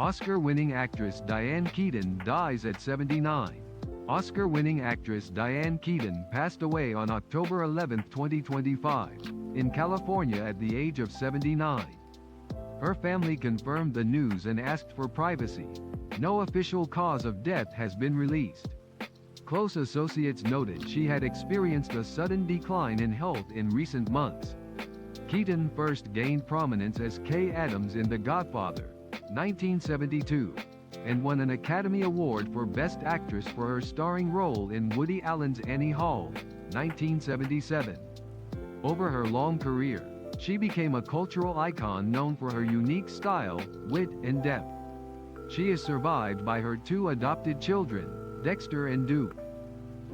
Oscar-winning actress Diane Keaton dies at 79. Oscar-winning actress Diane Keaton passed away on October 11, 2025, in California at the age of 79. Her family confirmed the news and asked for privacy. No official cause of death has been released. Close associates noted she had experienced a sudden decline in health in recent months. Keaton first gained prominence as Kay Adams in The Godfather, 1972, and won an Academy Award for Best Actress for her starring role in Woody Allen's Annie Hall, 1977. Over her long career, she became a cultural icon known for her unique style, wit, and depth. She is survived by her two adopted children, Dexter and Duke.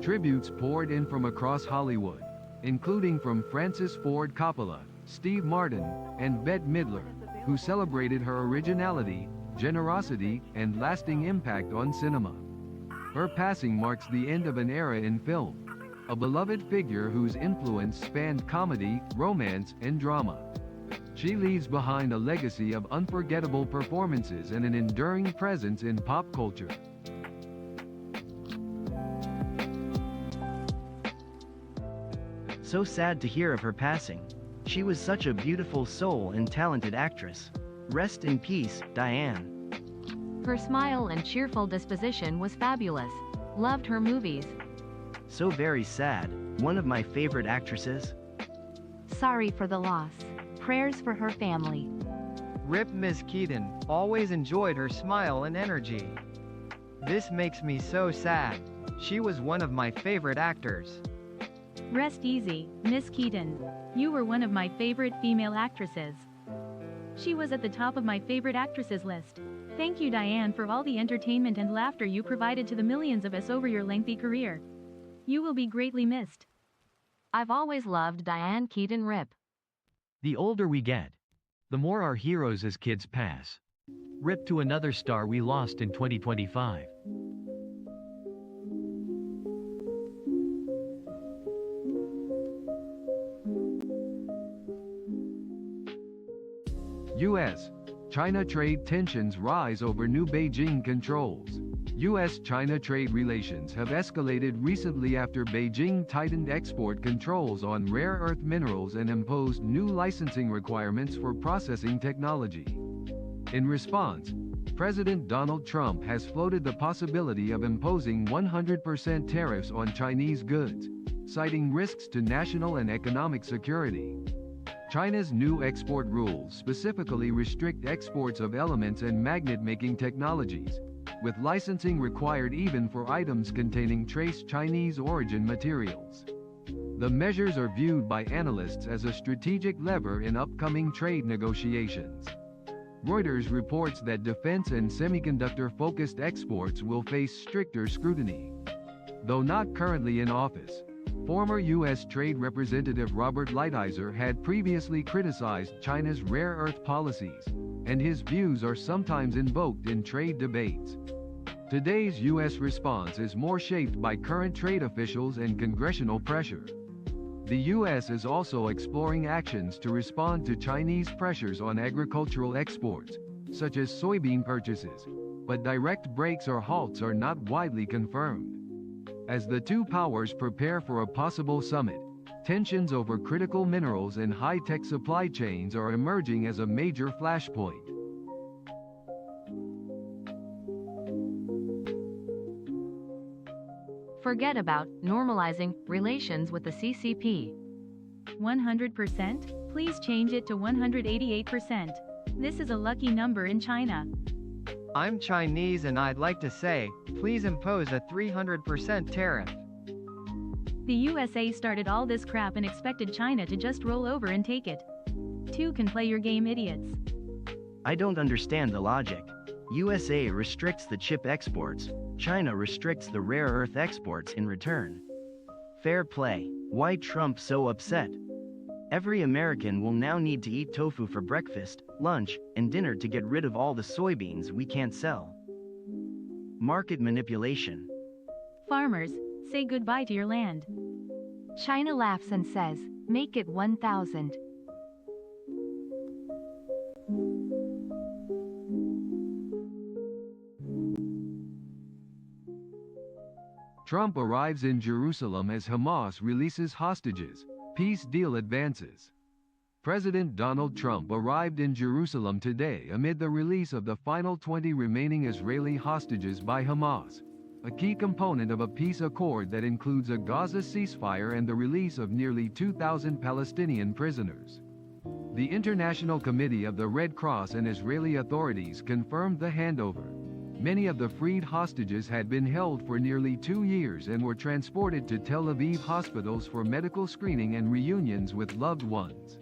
Tributes poured in from across Hollywood, including from Francis Ford Coppola, Steve Martin, and Bette Midler, who celebrated her originality, generosity, and lasting impact on cinema. Her passing marks the end of an era in film, a beloved figure whose influence spanned comedy, romance, and drama. She leaves behind a legacy of unforgettable performances and an enduring presence in pop culture. So sad to hear of her passing. She was such a beautiful soul and talented actress. Rest in peace, Diane. Her smile and cheerful disposition was fabulous. Loved her movies. So very sad. One of my favorite actresses. Sorry for the loss. Prayers for her family. Rip Miss Keaton, always enjoyed her smile and energy. This makes me so sad. She was one of my favorite actors. Rest easy, Miss Keaton. You were one of my favorite female actresses. She was at the top of my favorite actresses list. Thank you, Diane, for all the entertainment and laughter you provided to the millions of us over your lengthy career. You will be greatly missed. I've always loved Diane Keaton. Rip. The older we get, the more our heroes as kids pass. Rip to another star we lost in 2025. U.S.-China trade tensions rise over new Beijing controls. U.S.-China trade relations have escalated recently after Beijing tightened export controls on rare earth minerals and imposed new licensing requirements for processing technology. In response, President Donald Trump has floated the possibility of imposing 100% tariffs on Chinese goods, citing risks to national and economic security. China's new export rules specifically restrict exports of elements and magnet-making technologies, with licensing required even for items containing trace Chinese origin materials. The measures are viewed by analysts as a strategic lever in upcoming trade negotiations. Reuters reports that defense and semiconductor-focused exports will face stricter scrutiny. Though not currently in office, former U.S. Trade Representative Robert Lighthizer had previously criticized China's rare earth policies, and his views are sometimes invoked in trade debates. Today's U.S. response is more shaped by current trade officials and congressional pressure. The U.S. is also exploring actions to respond to Chinese pressures on agricultural exports, such as soybean purchases, but direct breaks or halts are not widely confirmed. As the two powers prepare for a possible summit, tensions over critical minerals and high-tech supply chains are emerging as a major flashpoint. Forget about normalizing relations with the CCP. 100%? Please change it to 188%. This is a lucky number in China. I'm Chinese and I'd like to say, please impose a 300% tariff. The USA started all this crap and expected China to just roll over and take it. Two can play your game, idiots. I don't understand the logic. USA restricts the chip exports, China restricts the rare earth exports in return. Fair play. Why Trump so upset? Every American will now need to eat tofu for breakfast, lunch, and dinner to get rid of all the soybeans we can't sell. Market manipulation. Farmers, say goodbye to your land. China laughs and says, make it 1,000. Trump arrives in Jerusalem as Hamas releases hostages. Peace deal advances. President Donald Trump arrived in Jerusalem today amid the release of the final 20 remaining Israeli hostages by Hamas, a key component of a peace accord that includes a Gaza ceasefire and the release of nearly 2,000 Palestinian prisoners. The International Committee of the Red Cross and Israeli authorities confirmed the handover. Many of the freed hostages had been held for nearly 2 years and were transported to Tel Aviv hospitals for medical screening and reunions with loved ones.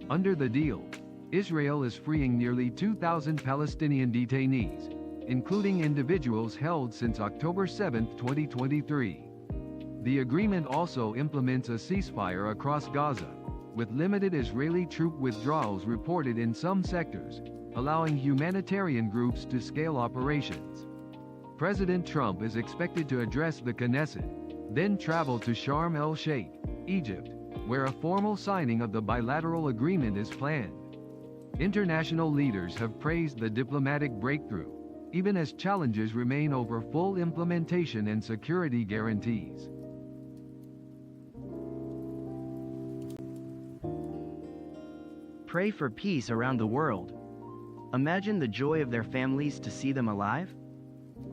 Under the deal, Israel is freeing nearly 2,000 Palestinian detainees, including individuals held since October 7, 2023. The agreement also implements a ceasefire across Gaza, with limited Israeli troop withdrawals reported in some sectors, allowing humanitarian groups to scale operations. President Trump is expected to address the Knesset, then travel to Sharm el-Sheikh, Egypt, where a formal signing of the bilateral agreement is planned. International leaders have praised the diplomatic breakthrough, even as challenges remain over full implementation and security guarantees. Pray for peace around the world. Imagine the joy of their families to see them alive?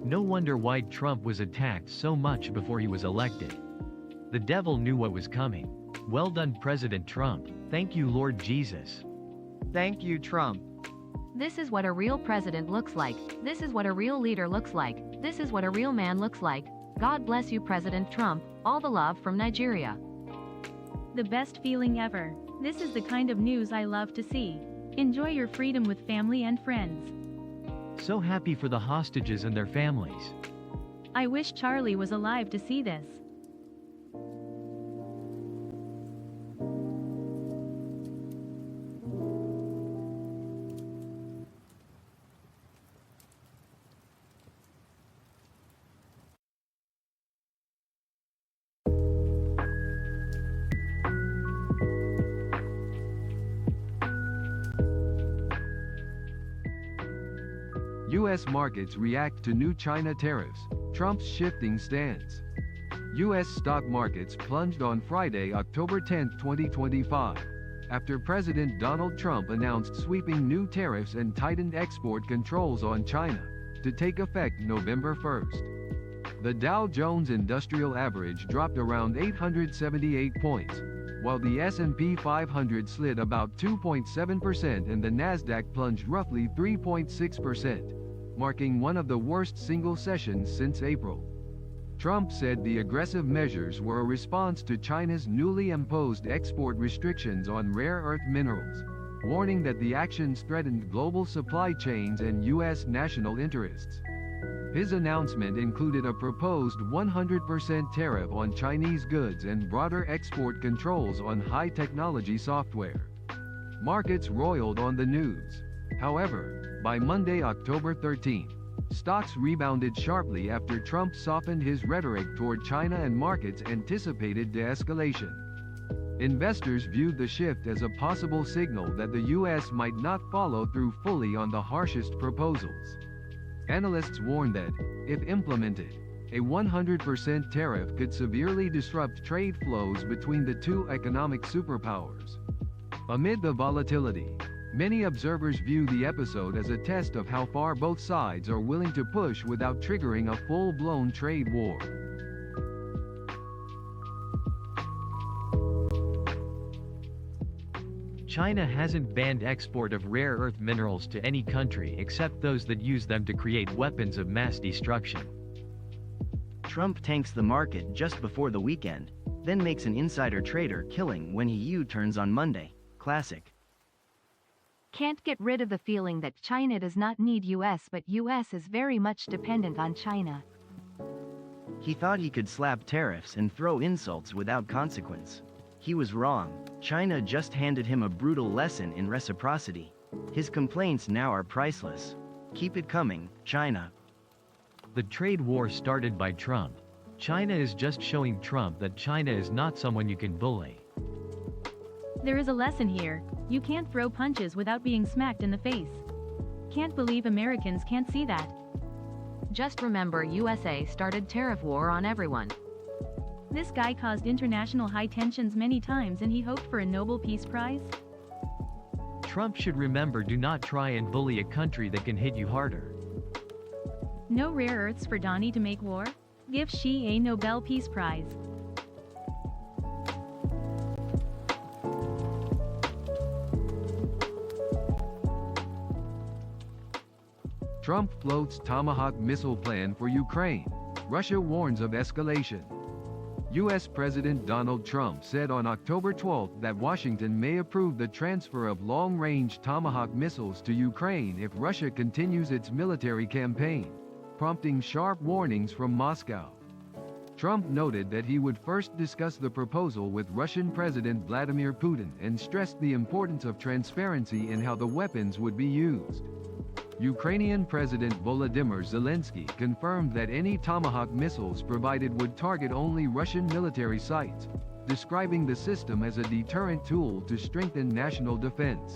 No wonder why Trump was attacked so much before he was elected. The devil knew what was coming. Well done, President Trump. Thank you, Lord Jesus. Thank you, Trump. This is what a real president looks like. This is what a real leader looks like. This is what a real man looks like. God bless you, President Trump. All the love from Nigeria. The best feeling ever. This is the kind of news I love to see. Enjoy your freedom with family and friends. So happy for the hostages and their families. I wish Charlie was alive to see this. U.S. markets react to new China tariffs, Trump's shifting stance. U.S. stock markets plunged on Friday, October 10, 2025, after President Donald Trump announced sweeping new tariffs and tightened export controls on China, to take effect November 1. The Dow Jones Industrial Average dropped around 878 points, while the S&P 500 slid about 2.7% and the Nasdaq plunged roughly 3.6%, marking one of the worst single sessions since April. Trump said the aggressive measures were a response to China's newly imposed export restrictions on rare earth minerals, warning that the actions threatened global supply chains and U.S. national interests. His announcement included a proposed 100% tariff on Chinese goods and broader export controls on high-technology software. Markets roiled on the news. However, by Monday, October 13, stocks rebounded sharply after Trump softened his rhetoric toward China and markets anticipated de-escalation. Investors viewed the shift as a possible signal that the U.S. might not follow through fully on the harshest proposals. Analysts warn that, if implemented, a 100% tariff could severely disrupt trade flows between the two economic superpowers. Amid the volatility, many observers view the episode as a test of how far both sides are willing to push without triggering a full-blown trade war. China hasn't banned export of rare earth minerals to any country except those that use them to create weapons of mass destruction. Trump tanks the market just before the weekend, then makes an insider trader killing when he U-turns on Monday. Classic. Can't get rid of the feeling that China does not need US, but US is very much dependent on China. He thought he could slap tariffs and throw insults without consequence. He was wrong. China just handed him a brutal lesson in reciprocity. His complaints now are priceless. Keep it coming, China. The trade war started by Trump. China is just showing Trump that China is not someone you can bully. There is a lesson here. You can't throw punches without being smacked in the face. Can't believe Americans can't see that. Just remember, USA started tariff war on everyone. This guy caused international high tensions many times and he hoped for a Nobel Peace Prize? Trump should remember, do not try and bully a country that can hit you harder. No rare earths for Donnie to make war? Give she a Nobel Peace Prize. Trump floats Tomahawk missile plan for Ukraine. Russia warns of escalation. U.S. President Donald Trump said on October 12 that Washington may approve the transfer of long-range Tomahawk missiles to Ukraine if Russia continues its military campaign, prompting sharp warnings from Moscow. Trump noted that he would first discuss the proposal with Russian President Vladimir Putin and stressed the importance of transparency in how the weapons would be used. Ukrainian President Volodymyr Zelensky confirmed that any Tomahawk missiles provided would target only Russian military sites, describing the system as a deterrent tool to strengthen national defense.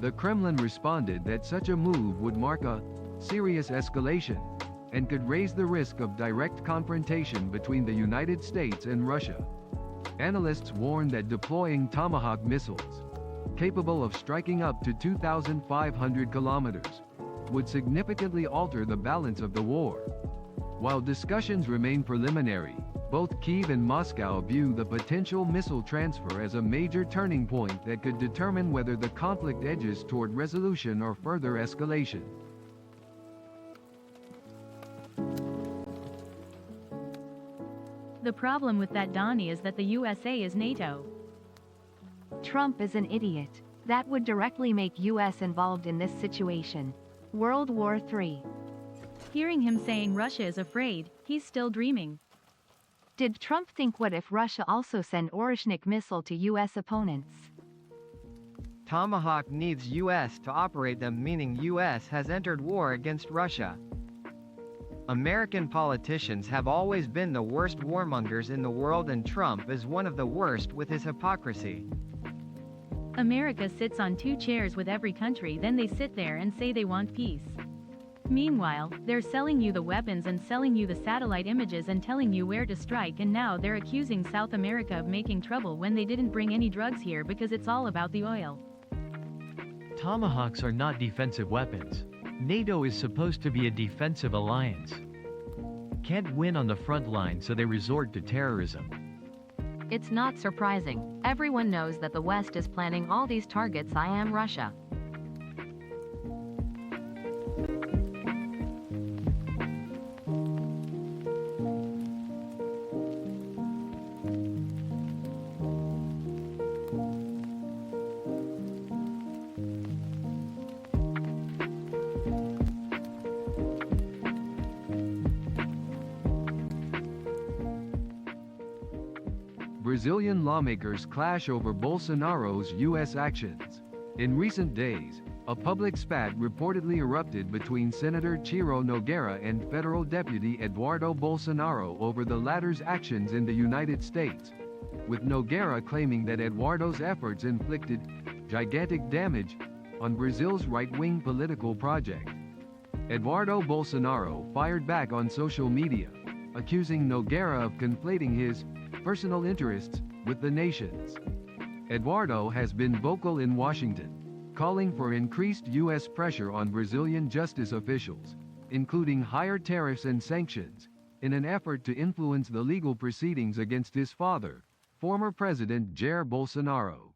The Kremlin responded that such a move would mark a serious escalation and could raise the risk of direct confrontation between the United States and Russia. Analysts warn that deploying Tomahawk missiles, capable of striking up to 2,500 kilometers, would significantly alter the balance of the war. While discussions remain preliminary, both Kyiv and Moscow view the potential missile transfer as a major turning point that could determine whether the conflict edges toward resolution or further escalation. The problem with that, Donnie, is that the USA is NATO. Trump is an idiot. That would directly make US involved in this situation. World War III. Hearing him saying Russia is afraid, he's still dreaming. Did Trump think, what if Russia also send Orishnik missile to US opponents? Tomahawk needs US to operate them, meaning US has entered war against Russia. American politicians have always been the worst warmongers in the world, and Trump is one of the worst with his hypocrisy. America sits on two chairs with every country, then they sit there and say they want peace. Meanwhile, they're selling you the weapons and selling you the satellite images and telling you where to strike, and now they're accusing South America of making trouble when they didn't bring any drugs here because it's all about the oil. Tomahawks are not defensive weapons. NATO is supposed to be a defensive alliance. Can't win on the front line, so they resort to terrorism. It's not surprising. Everyone knows that the West is planning all these targets. I am Russia. Brazilian lawmakers clash over Bolsonaro's U.S. actions. In recent days, a public spat reportedly erupted between Senator Ciro Nogueira and federal deputy Eduardo Bolsonaro over the latter's actions in the United States, with Nogueira claiming that Eduardo's efforts inflicted gigantic damage on Brazil's right-wing political project. Eduardo Bolsonaro fired back on social media, accusing Nogueira of conflating his personal interests with the nation's. Eduardo has been vocal in Washington, calling for increased U.S. pressure on Brazilian justice officials, including higher tariffs and sanctions, in an effort to influence the legal proceedings against his father, former President Jair Bolsonaro.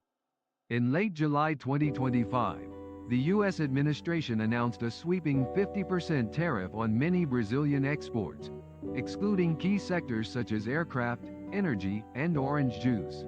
In late July 2025, the U.S. administration announced a sweeping 50% tariff on many Brazilian exports, excluding key sectors such as aircraft, energy, and orange juice.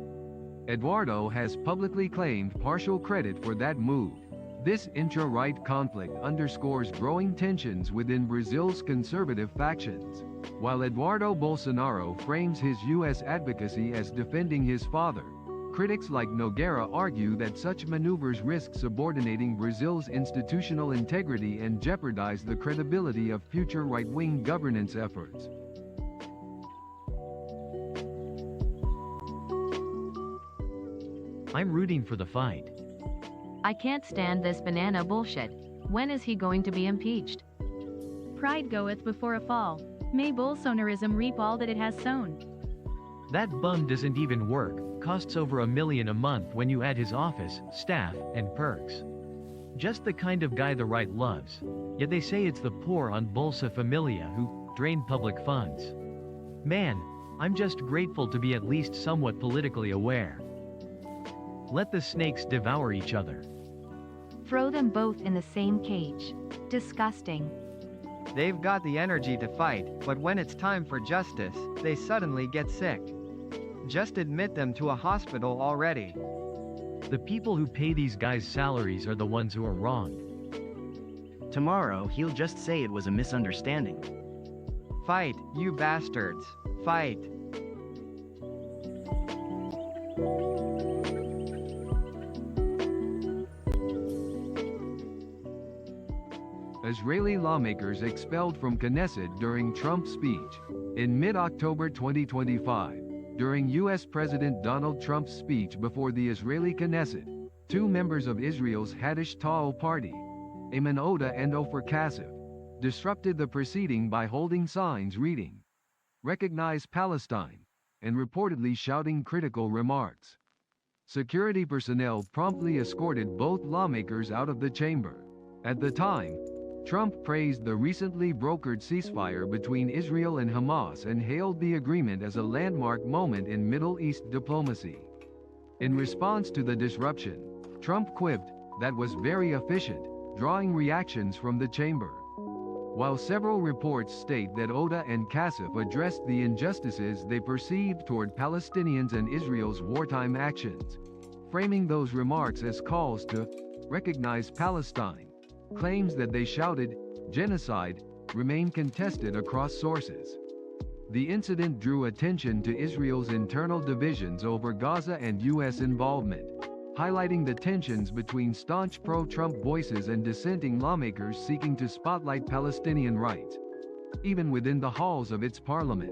Eduardo has publicly claimed partial credit for that move, This intra-right conflict underscores growing tensions within Brazil's conservative factions. While Eduardo Bolsonaro frames his U.S. advocacy as defending his father, critics like Nogueira argue that such maneuvers risk subordinating Brazil's institutional integrity and jeopardize the credibility of future right-wing governance efforts. I'm rooting for the fight. I can't stand this banana bullshit. When is he going to be impeached? Pride goeth before a fall. May Bolsonarism reap all that it has sown. That bum doesn't even work, costs over $1 million a month when you add his office, staff, and perks. Just the kind of guy the right loves. Yet they say it's the poor on Bolsa Familia who drain public funds. Man, I'm just grateful to be at least somewhat politically aware. Let the snakes devour each other. Throw them both in the same cage. Disgusting. They've got the energy to fight, but when it's time for justice, they suddenly get sick. Just admit them to a hospital already. The people who pay these guys' salaries are the ones who are wrong. Tomorrow, he'll just say it was a misunderstanding. Fight, you bastards. Fight. Israeli lawmakers expelled from Knesset during Trump's speech. In mid-October 2025, during U.S. President Donald Trump's speech before the Israeli Knesset, two members of Israel's Hadash Ta'al party, Ayman Odeh and Ofer Kasif, disrupted the proceeding by holding signs reading, "Recognize Palestine," and reportedly shouting critical remarks. Security personnel promptly escorted both lawmakers out of the chamber. At the time, Trump praised the recently brokered ceasefire between Israel and Hamas and hailed the agreement as a landmark moment in Middle East diplomacy. In response to the disruption, Trump quipped, "That was very efficient," drawing reactions from the chamber. While several reports state that Odeh and Kasif addressed the injustices they perceived toward Palestinians and Israel's wartime actions, framing those remarks as calls to recognize Palestine, claims that they shouted genocide remain contested across sources. The incident drew attention to Israel's internal divisions over Gaza and U.S. involvement, highlighting the tensions between staunch pro-Trump voices and dissenting lawmakers seeking to spotlight Palestinian rights, even within the halls of its parliament.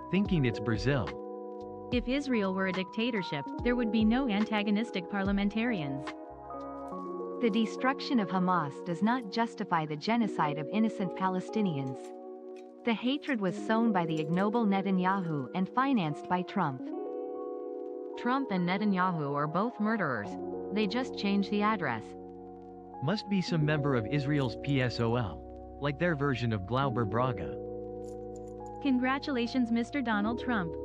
Thinking it's Brazil. If Israel were a dictatorship, there would be no antagonistic parliamentarians. The destruction of Hamas does not justify the genocide of innocent Palestinians. The hatred was sown by the ignoble Netanyahu and financed by Trump. Trump and Netanyahu are both murderers. They just changed the address. Must be some member of Israel's PSOL. Like their version of Glauber Braga. Congratulations, Mr. Donald Trump.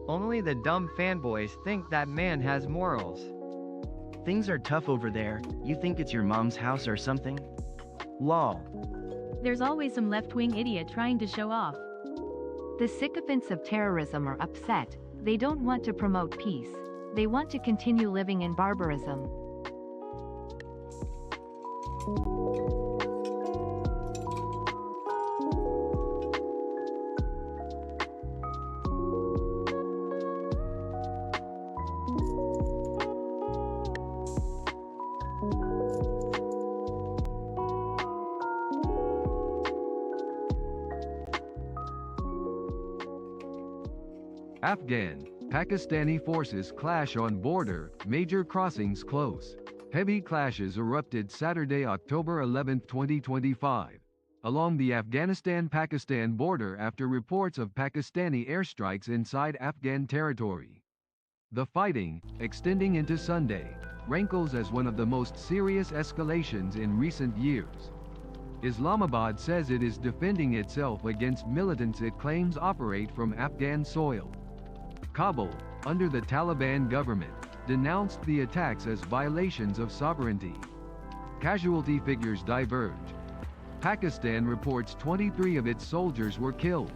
Only the dumb fanboys think that man has morals. Things are tough over there. You think it's your mom's house or something? Lol. There's always some left-wing idiot trying to show off. The sycophants of terrorism are upset. They don't want to promote peace. They want to continue living in barbarism. Afghan, Pakistani forces clash on border, major crossings close. Heavy clashes erupted Saturday, October 11, 2025, along the Afghanistan-Pakistan border after reports of Pakistani airstrikes inside Afghan territory. The fighting, extending into Sunday, rankles as one of the most serious escalations in recent years. Islamabad says it is defending itself against militants it claims operate from Afghan soil. Kabul, under the Taliban government, denounced the attacks as violations of sovereignty. Casualty figures diverge. Pakistan reports 23 of its soldiers were killed.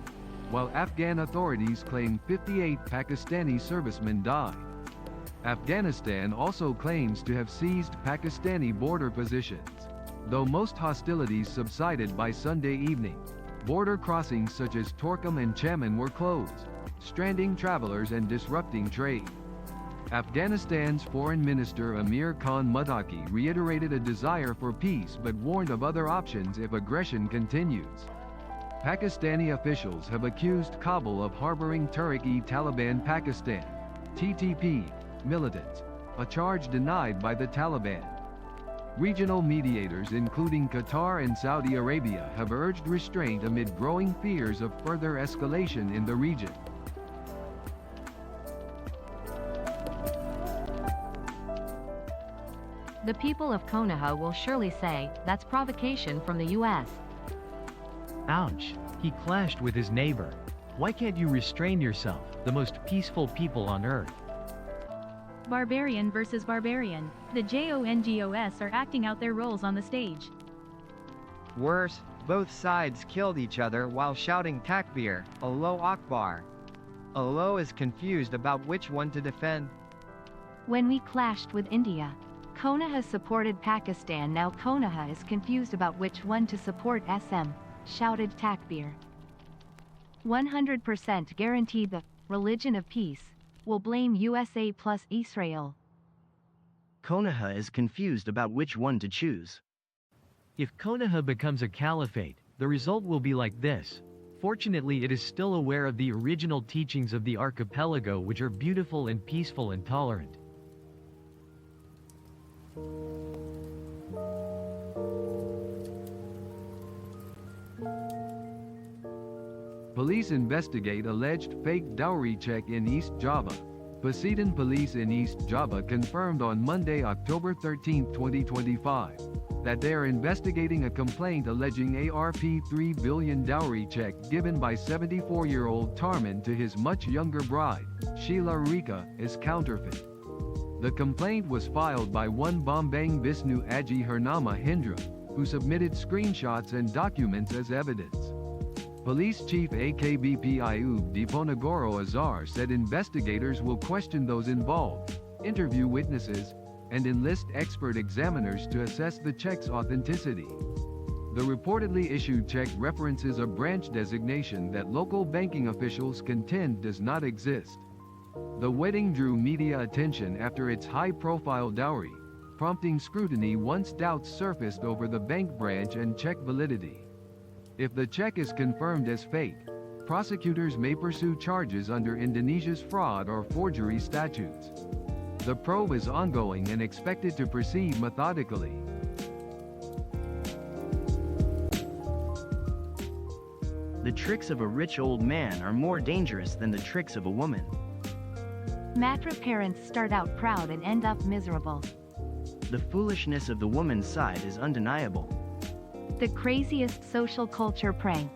while Afghan authorities claim 58 Pakistani servicemen died. Afghanistan also claims to have seized Pakistani border positions. Though most hostilities subsided by Sunday evening, border crossings such as Torkham and Chaman were closed, stranding travelers and disrupting trade. Afghanistan's Foreign Minister Amir Khan Muttaqi reiterated a desire for peace but warned of other options if aggression continues. Pakistani officials have accused Kabul of harboring Tehrik-e-Taliban Pakistan (TTP) militants, a charge denied by the Taliban. Regional mediators including Qatar and Saudi Arabia have urged restraint amid growing fears of further escalation in the region. The people of Konoha will surely say, that's provocation from the US. Ouch. He clashed with his neighbor. Why can't you restrain yourself, the most peaceful people on earth? Barbarian versus barbarian. The JONGOS are acting out their roles on the stage. Worse, both sides killed each other while shouting Takbir, Allahu Akbar. Allah is confused about which one to defend. When we clashed with India, Konoha supported Pakistan. Now Konoha is confused about which one to support. SM shouted Takbir. 100% guaranteed the religion of peace will blame USA plus Israel. Konoha is confused about which one to choose. If Konoha becomes a caliphate, the result will be like this. Fortunately, it is still aware of the original teachings of the archipelago, which are beautiful and peaceful and tolerant. Police investigate alleged fake dowry check in East Java. Poseidon Police in East Java confirmed on Monday, October 13, 2025, that they are investigating a complaint alleging ARP 3 billion dowry check given by 74-year-old Tarman to his much younger bride, Sheila Rika, is counterfeit. The complaint was filed by one Bambang Bisnu Aji Hernama Hindra, who submitted screenshots and documents as evidence. Police Chief AKBP Ayub Diponegoro Azar said investigators will question those involved, interview witnesses, and enlist expert examiners to assess the check's authenticity. The reportedly issued check references a branch designation that local banking officials contend does not exist. The wedding drew media attention after its high-profile dowry, prompting scrutiny once doubts surfaced over the bank branch and check validity. If the check is confirmed as fake, prosecutors may pursue charges under Indonesia's fraud or forgery statutes. The probe is ongoing and expected to proceed methodically. The tricks of a rich old man are more dangerous than the tricks of a woman. Matra parents start out proud and end up miserable. The foolishness of the woman's side is undeniable. The craziest social culture prank.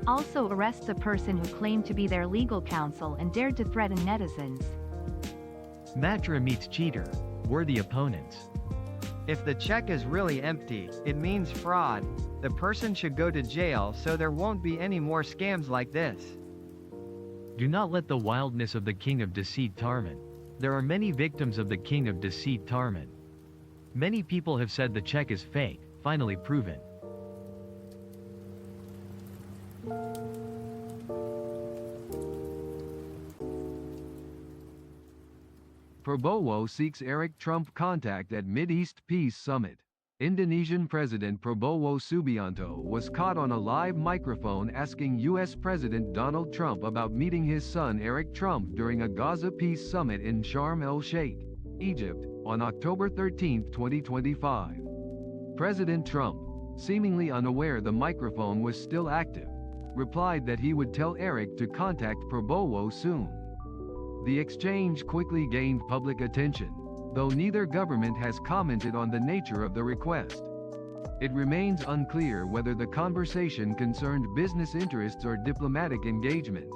Also arrests a person who claimed to be their legal counsel and dared to threaten netizens. Matra meets cheater. Worthy opponents. If the check is really empty, it means fraud. The person should go to jail so there won't be any more scams like this. Do not let the wildness of the king of deceit Tarman. There are many victims of the king of deceit Tarman. Many people have said the check is fake, finally proven. Prabowo seeks Eric Trump contact at Mideast Peace Summit. Indonesian President Prabowo Subianto was caught on a live microphone asking U.S. President Donald Trump about meeting his son Eric Trump during a Gaza Peace Summit in Sharm el-Sheikh, Egypt, on October 13, 2025. President Trump, seemingly unaware the microphone was still active, replied that he would tell Eric to contact Prabowo soon. The exchange quickly gained public attention, though neither government has commented on the nature of the request. It remains unclear whether the conversation concerned business interests or diplomatic engagement.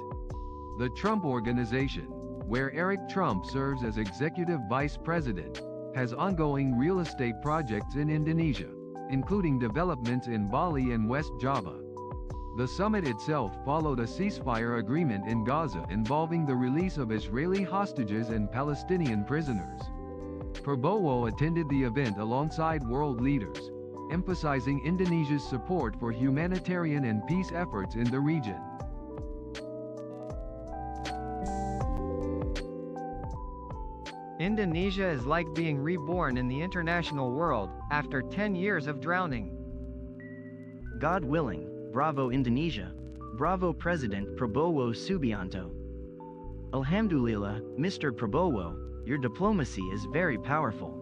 The Trump Organization, where Eric Trump serves as executive vice president, has ongoing real estate projects in Indonesia, including developments in Bali and West Java. The summit itself followed a ceasefire agreement in Gaza involving the release of Israeli hostages and Palestinian prisoners. Prabowo attended the event alongside world leaders, emphasizing Indonesia's support for humanitarian and peace efforts in the region. Indonesia is like being reborn in the international world, after 10 years of drowning. God willing, bravo Indonesia. Bravo President Prabowo Subianto. Alhamdulillah, Mr. Prabowo, your diplomacy is very powerful.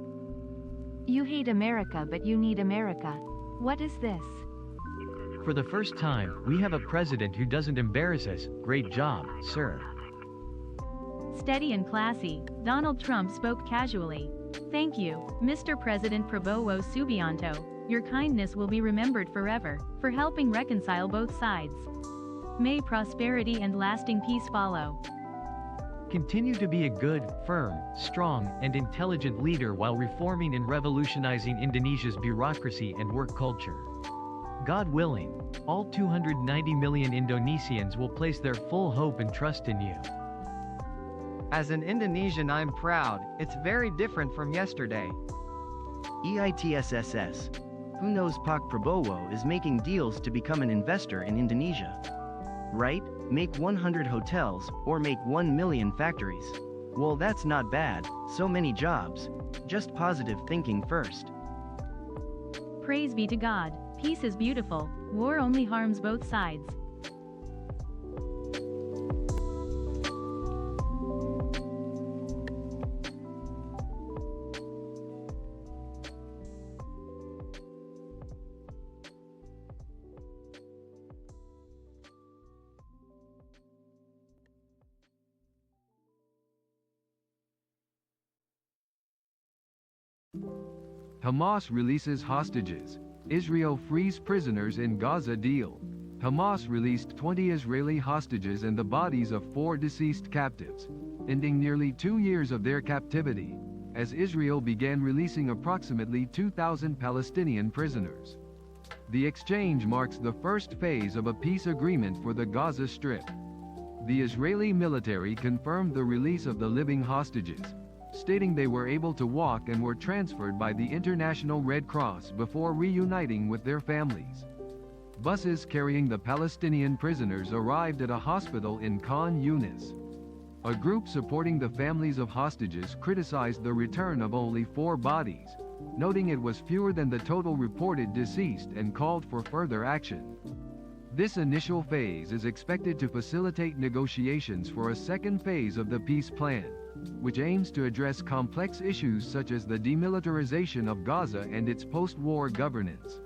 You hate America but you need America. What is this? For the first time, we have a president who doesn't embarrass us. Great job, sir. Steady and classy, Donald Trump spoke casually. Thank you, Mr. President Prabowo Subianto. Your kindness will be remembered forever, for helping reconcile both sides. May prosperity and lasting peace follow. Continue to be a good, firm, strong, and intelligent leader while reforming and revolutionizing Indonesia's bureaucracy and work culture. God willing, all 290 million Indonesians will place their full hope and trust in you. As an Indonesian, I'm proud. It's very different from yesterday. EITSSS. Who knows Pak Prabowo is making deals to become an investor in Indonesia. Right? Make 100 hotels, or make 1 million factories. Well, that's not bad, so many jobs. Just positive thinking first. Praise be to God, peace is beautiful, war only harms both sides. Hamas releases hostages. Israel frees prisoners in Gaza deal. Hamas released 20 Israeli hostages and the bodies of 4 deceased captives, ending nearly 2 years of their captivity, as Israel began releasing approximately 2,000 Palestinian prisoners. The exchange marks the first phase of a peace agreement for the Gaza Strip. The Israeli military confirmed the release of the living hostages, stating they were able to walk and were transferred by the International Red Cross before reuniting with their families. Buses carrying the Palestinian prisoners arrived at a hospital in Khan Yunis. A group supporting the families of hostages criticized the return of only 4 bodies, noting it was fewer than the total reported deceased and called for further action. This initial phase is expected to facilitate negotiations for a second phase of the peace plan, which aims to address complex issues such as the demilitarization of Gaza and its post-war governance.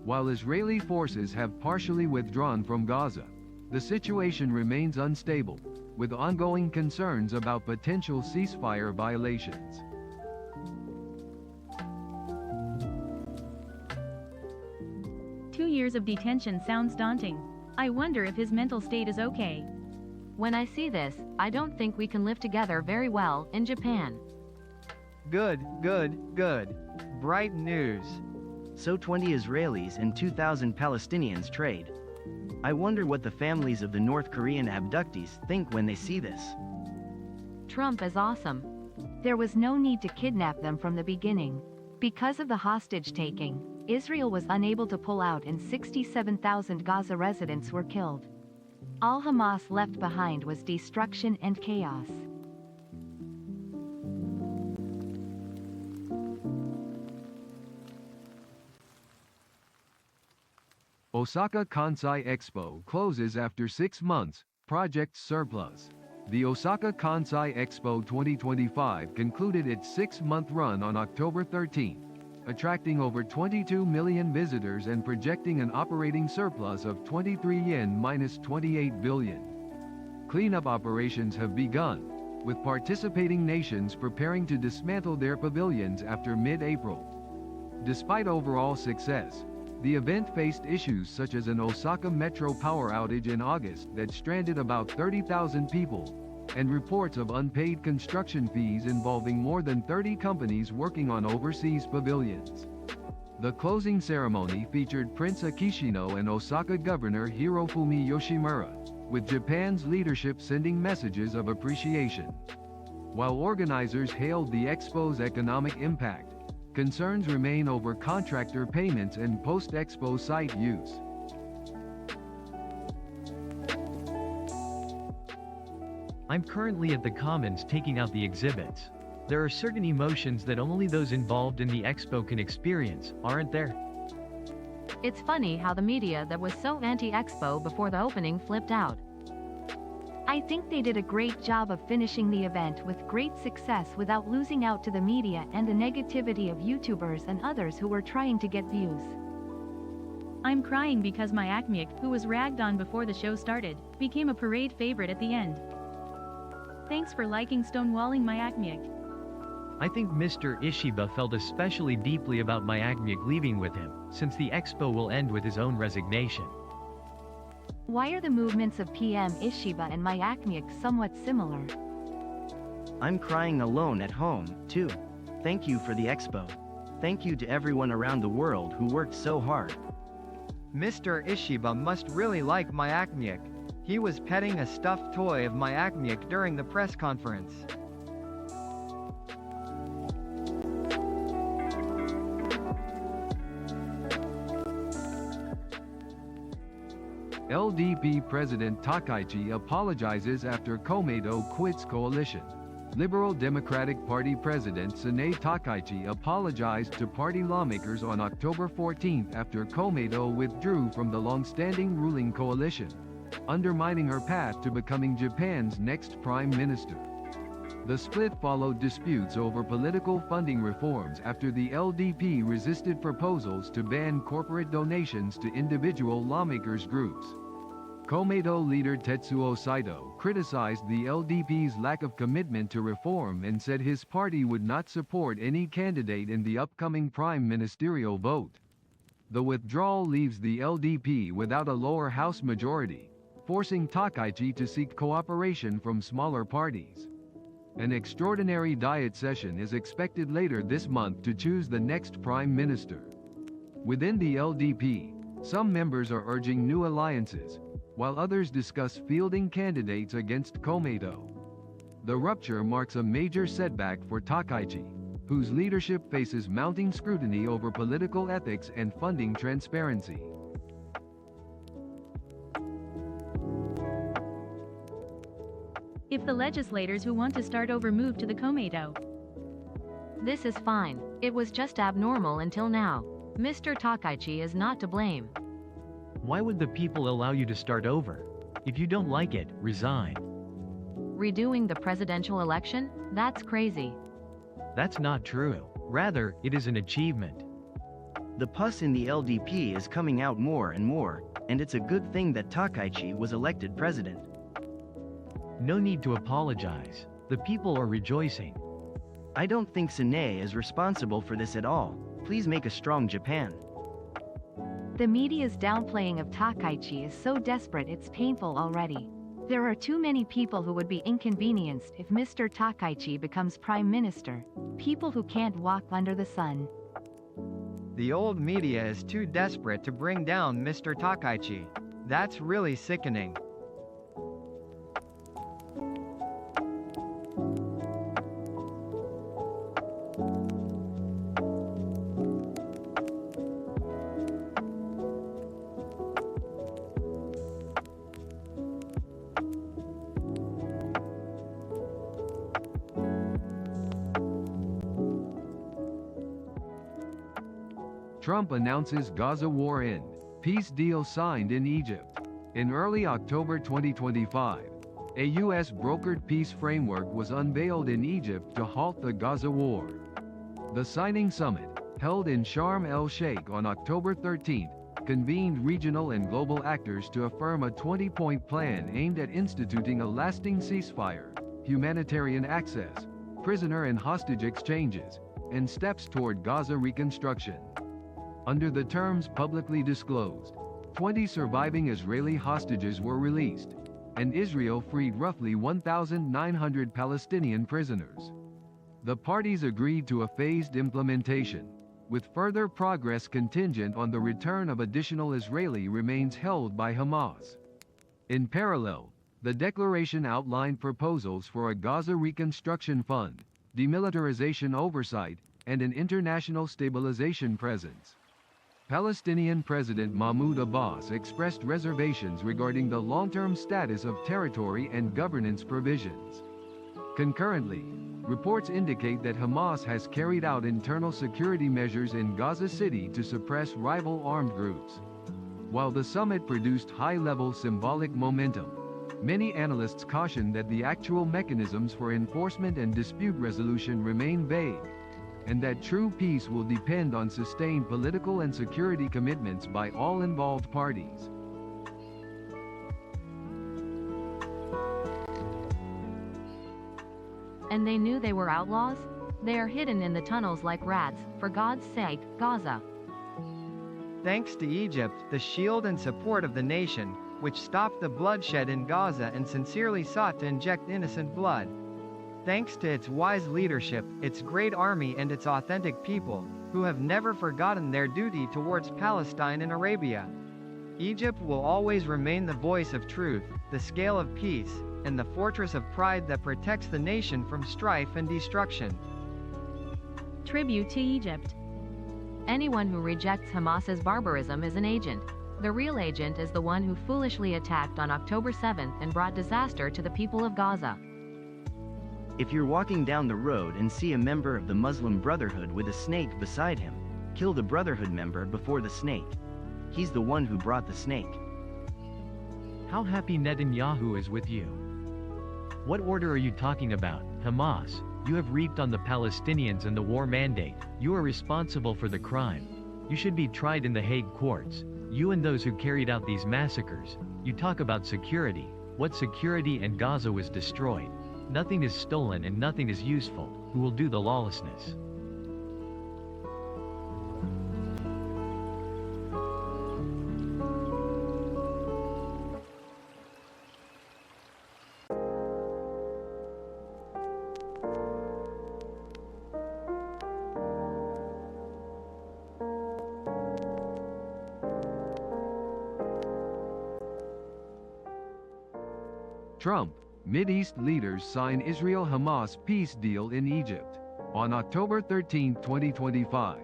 While Israeli forces have partially withdrawn from Gaza, the situation remains unstable, with ongoing concerns about potential ceasefire violations. "2 years of detention sounds daunting. I wonder if his mental state is okay." When I see this, I don't think we can live together very well in Japan. Good, good, good. Bright news. So 20 Israelis and 2,000 Palestinians trade. I wonder what the families of the North Korean abductees think when they see this. Trump is awesome. There was no need to kidnap them from the beginning. Because of the hostage-taking, Israel was unable to pull out and 67,000 Gaza residents were killed. All Hamas left behind was destruction and chaos. Osaka-Kansai Expo closes after 6 months, project surplus. The Osaka-Kansai Expo 2025 concluded its 6-month run on October 13, attracting over 22 million visitors and projecting an operating surplus of 23 yen minus 28 billion. Cleanup operations have begun, with participating nations preparing to dismantle their pavilions after mid-April. Despite overall success, the event faced issues such as an Osaka Metro power outage in August that stranded about 30,000 people, and reports of unpaid construction fees involving more than 30 companies working on overseas pavilions. The closing ceremony featured Prince Akishino and Osaka Governor Hirofumi Yoshimura, with Japan's leadership sending messages of appreciation. While organizers hailed the Expo's economic impact, concerns remain over contractor payments and post-Expo site use. I'm currently at the Commons taking out the exhibits. There are certain emotions that only those involved in the Expo can experience, aren't there? It's funny how the media that was so anti-Expo before the opening flipped out. I think they did a great job of finishing the event with great success without losing out to the media and the negativity of YouTubers and others who were trying to get views. I'm crying because my Acmic, who was ragged on before the show started, became a parade favorite at the end. Thanks for liking stonewalling my Acmic. I think Mr. Ishiba felt especially deeply about my Acmic leaving with him, since the Expo will end with his own resignation. Why are the movements of PM Ishiba and my Acmic somewhat similar? I'm crying alone at home, too. Thank you for the Expo. Thank you to everyone around the world who worked so hard. Mr. Ishiba must really like my Acmic. He was petting a stuffed toy of my Acmic during the press conference. LDP President Takaichi apologizes after Komeito quits coalition. Liberal Democratic Party President Sanae Takaichi apologized to party lawmakers on October 14 after Komeito withdrew from the long-standing ruling coalition, undermining her path to becoming Japan's next prime minister. The split followed disputes over political funding reforms after the LDP resisted proposals to ban corporate donations to individual lawmakers' groups. Komeito leader Tetsuo Saito criticized the LDP's lack of commitment to reform and said his party would not support any candidate in the upcoming prime ministerial vote. The withdrawal leaves the LDP without a lower house majority, forcing Takaichi to seek cooperation from smaller parties. An extraordinary diet session is expected later this month to choose the next prime minister. Within the LDP, some members are urging new alliances, while others discuss fielding candidates against Komeito. The rupture marks a major setback for Takaichi, whose leadership faces mounting scrutiny over political ethics and funding transparency. If the legislators who want to start over move to the Komeito. This is fine. It was just abnormal until now. Mr. Takaichi is not to blame. Why would the people allow you to start over? If you don't like it, resign. Redoing the presidential election? That's crazy. That's not true. Rather, it is an achievement. The pus in the LDP is coming out more and more, and it's a good thing that Takaichi was elected president. No need to apologize. The people are rejoicing. I don't think Sanae is responsible for this at all. Please make a strong Japan. The media's downplaying of Takaichi is so desperate it's painful already. There are too many people who would be inconvenienced if Mr. Takaichi becomes prime minister. People who can't walk under the sun. The old media is too desperate to bring down Mr. Takaichi. That's really sickening. Trump announces Gaza war end. Peace deal signed in Egypt. In early October 2025, a U.S. brokered peace framework was unveiled in Egypt to halt the Gaza war. The signing summit, held in Sharm el-Sheikh on October 13, convened regional and global actors to affirm a 20-point plan aimed at instituting a lasting ceasefire, humanitarian access, prisoner and hostage exchanges, and steps toward Gaza reconstruction. Under the terms publicly disclosed, 20 surviving Israeli hostages were released, and Israel freed roughly 1,900 Palestinian prisoners. The parties agreed to a phased implementation, with further progress contingent on the return of additional Israeli remains held by Hamas. In parallel, the declaration outlined proposals for a Gaza reconstruction fund, demilitarization oversight, and an international stabilization presence. Palestinian President Mahmoud Abbas expressed reservations regarding the long-term status of territory and governance provisions. Concurrently, reports indicate that Hamas has carried out internal security measures in Gaza City to suppress rival armed groups. While the summit produced high-level symbolic momentum, many analysts caution that the actual mechanisms for enforcement and dispute resolution remain vague, and that true peace will depend on sustained political and security commitments by all involved parties. And they knew they were outlaws? They are hidden in the tunnels like rats, for God's sake, Gaza. Thanks to Egypt, the shield and support of the nation, which stopped the bloodshed in Gaza and sincerely sought to inject innocent blood. Thanks to its wise leadership, its great army and its authentic people, who have never forgotten their duty towards Palestine and Arabia. Egypt will always remain the voice of truth, the scale of peace, and the fortress of pride that protects the nation from strife and destruction. Tribute to Egypt. Anyone who rejects Hamas's barbarism is an agent. The real agent is the one who foolishly attacked on October 7th and brought disaster to the people of Gaza. If you're walking down the road and see a member of the Muslim Brotherhood with a snake beside him, kill the Brotherhood member before the snake. He's the one who brought the snake. How happy Netanyahu is with you. What order are you talking about, Hamas? You have reaped on the Palestinians and the war mandate. You are responsible for the crime. You should be tried in the Hague courts. You and those who carried out these massacres. You talk about security. What security? And Gaza was destroyed. Nothing is stolen and nothing is useful. Who will do the lawlessness? Trump, Mideast leaders sign Israel-Hamas peace deal in Egypt. On October 13, 2025,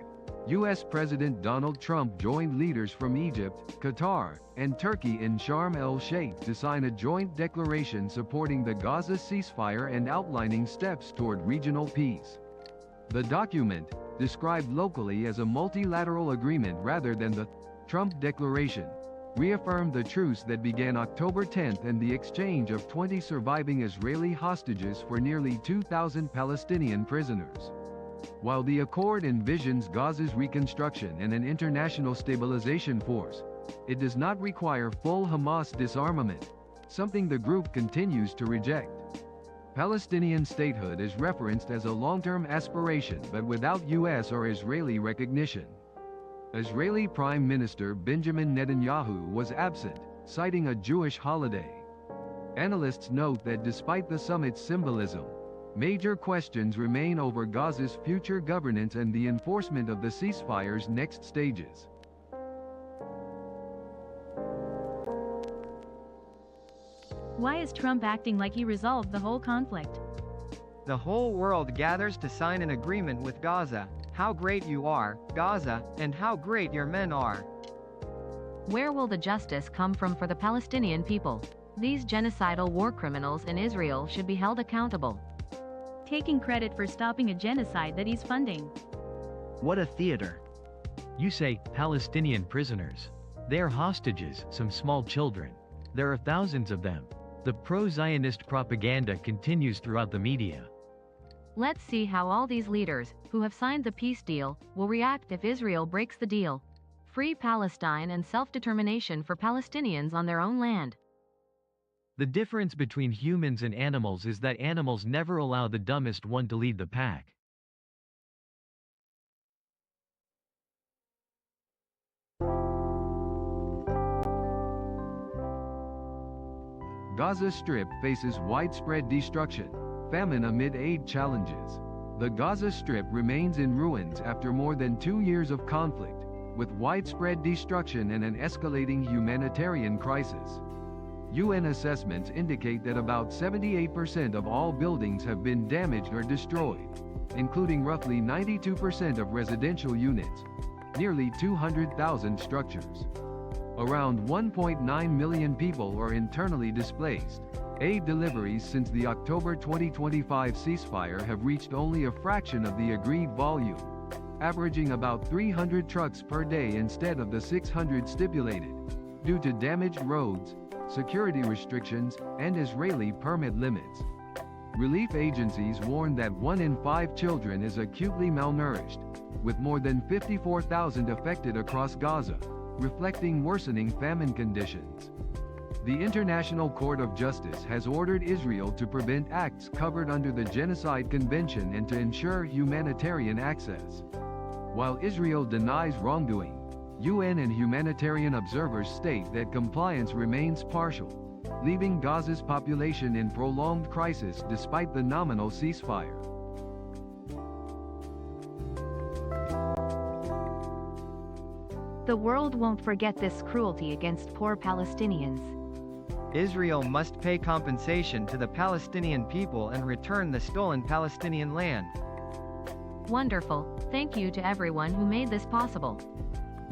U.S. President Donald Trump joined leaders from Egypt, Qatar, and Turkey in Sharm el-Sheikh to sign a joint declaration supporting the Gaza ceasefire and outlining steps toward regional peace. The document, described locally as a multilateral agreement rather than the Trump Declaration, reaffirmed the truce that began October 10 and the exchange of 20 surviving Israeli hostages for nearly 2,000 Palestinian prisoners. While the accord envisions Gaza's reconstruction and an international stabilization force, it does not require full Hamas disarmament, something the group continues to reject. Palestinian statehood is referenced as a long-term aspiration but without U.S. or Israeli recognition. Israeli Prime Minister Benjamin Netanyahu was absent, citing a Jewish holiday. Analysts note that despite the summit's symbolism, major questions remain over Gaza's future governance and the enforcement of the ceasefire's next stages. Why is Trump acting like he resolved the whole conflict? The whole world gathers to sign an agreement with Gaza. How great you are, Gaza, and how great your men are. Where will the justice come from for the Palestinian people? These genocidal war criminals in Israel should be held accountable. Taking credit for stopping a genocide that he's funding. What a theater. You say, Palestinian prisoners. They are hostages, some small children. There are thousands of them. The pro-Zionist propaganda continues throughout the media. Let's see how all these leaders, who have signed the peace deal, will react if Israel breaks the deal. Free Palestine and self-determination for Palestinians on their own land. The difference between humans and animals is that animals never allow the dumbest one to lead the pack. Gaza Strip faces widespread destruction, famine amid aid challenges. The Gaza Strip remains in ruins after more than 2 years of conflict, with widespread destruction and an escalating humanitarian crisis. UN assessments indicate that about 78% of all buildings have been damaged or destroyed, including roughly 92% of residential units, nearly 200,000 structures. Around 1.9 million people are internally displaced. Aid deliveries since the October 2025 ceasefire have reached only a fraction of the agreed volume, averaging about 300 trucks per day instead of the 600 stipulated, due to damaged roads, security restrictions, and Israeli permit limits. Relief agencies warn that 1 in 5 children is acutely malnourished, with more than 54,000 affected across Gaza, reflecting worsening famine conditions. The International Court of Justice has ordered Israel to prevent acts covered under the Genocide Convention and to ensure humanitarian access. While Israel denies wrongdoing, UN and humanitarian observers state that compliance remains partial, leaving Gaza's population in prolonged crisis despite the nominal ceasefire. The world won't forget this cruelty against poor Palestinians. Israel must pay compensation to the Palestinian people and return the stolen Palestinian land. Wonderful. Thank you to everyone who made this possible.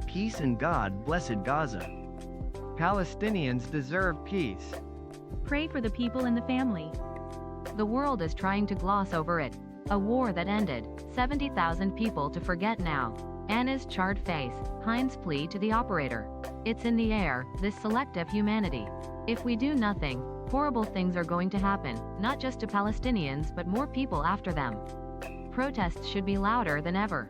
Peace and God blessed Gaza. Palestinians deserve peace. Pray for the people and the family. The world is trying to gloss over it. A war that ended 70,000 people to forget now. Anna's charred face, Hein's plea to the operator. It's in the air, this selective humanity. If we do nothing, horrible things are going to happen, not just to Palestinians but more people after them. Protests should be louder than ever.